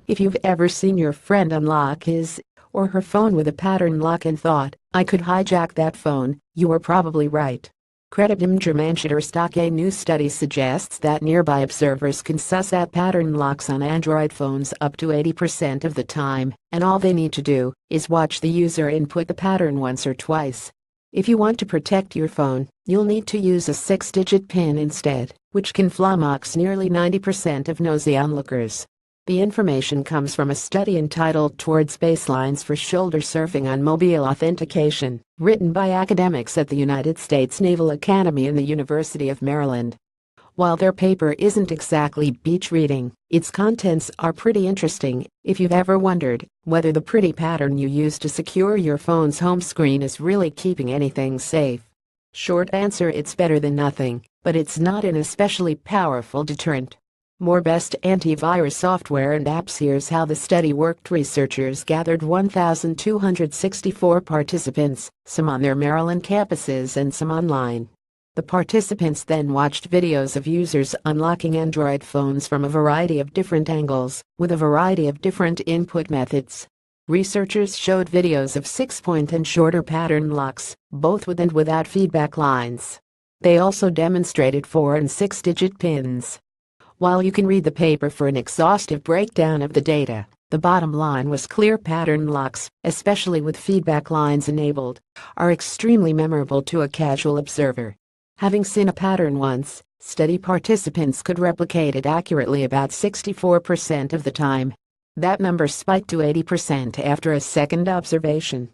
If you've ever seen your friend unlock his or her phone with a pattern lock and thought, "I could hijack that phone," you are probably right. Shutterstock, a new study suggests that nearby observers can suss out pattern locks on Android phones up to 80% of the time, and all they need to do is watch the user input the pattern once or twice. If you want to protect your phone, you'll need to use a 6-digit PIN instead, which can flummox nearly 90% of nosy onlookers. The information comes from a study entitled Towards Baselines for Shoulder Surfing on Mobile Authentication, written by academics at the United States Naval Academy and the University of Maryland. While their paper isn't exactly beach reading, its contents are pretty interesting. If you've ever wondered whether the pretty pattern you use to secure your phone's home screen is really keeping anything safe. Short answer: it's better than nothing, but it's not an especially powerful deterrent. More best antivirus software and apps. Here's how the study worked. Researchers gathered 1,264 participants, some on their Maryland campuses and some online. The participants then watched videos of users unlocking Android phones from a variety of different angles, with a variety of different input methods. Researchers showed videos of 6-point and shorter pattern locks, both with and without feedback lines. They also demonstrated 4- and 6-digit pins. While you can read the paper for an exhaustive breakdown of the data, the bottom line was clear: pattern locks, especially with feedback lines enabled, are extremely memorable to a casual observer. Having seen a pattern once, study participants could replicate it accurately about 64% of the time. That number spiked to 80% after a second observation.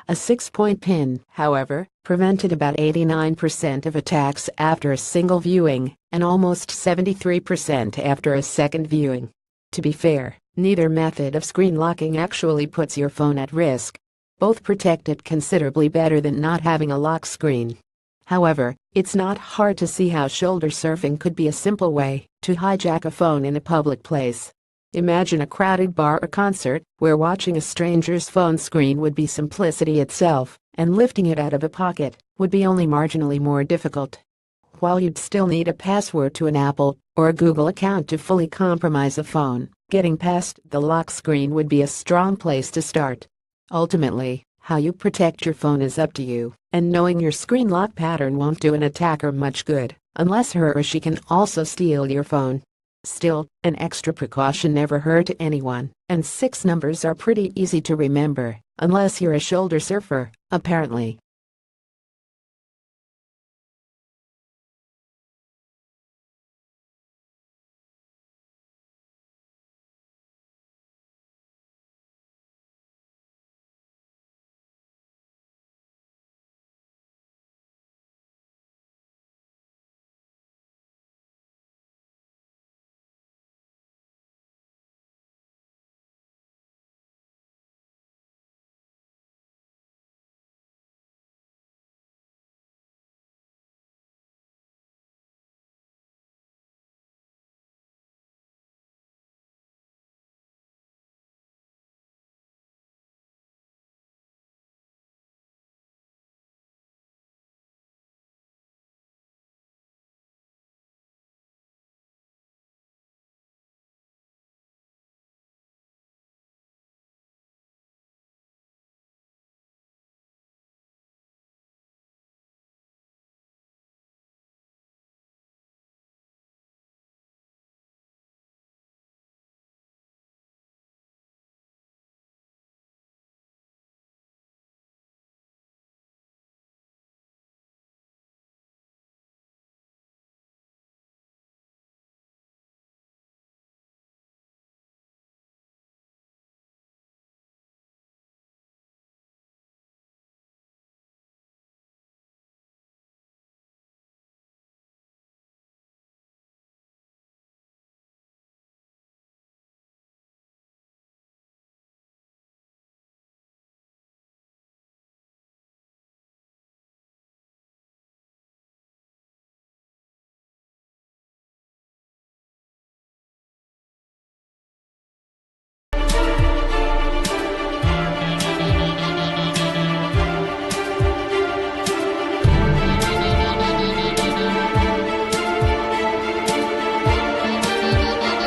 A 6-point pin, however, prevented about 89% of attacks after a single viewing, and almost 73% after a second viewing. To be fair, neither method of screen locking actually puts your phone at risk. Both protect it considerably better than not having a lock screen. However, it's not hard to see how shoulder surfing could be a simple way to hijack a phone in a public place. Imagine a crowded bar or concert where watching a stranger's phone screen would be simplicity itself, and lifting it out of a pocket would be only marginally more difficult. While you'd still need a password to an Apple or a Google account to fully compromise a phone, getting past the lock screen would be a strong place to start. Ultimately, how you protect your phone is up to you, and knowing your screen lock pattern won't do an attacker much good, unless he or she can also steal your phone. Still, an extra precaution never hurt anyone, and 6 numbers are pretty easy to remember, unless you're a shoulder surfer, apparently.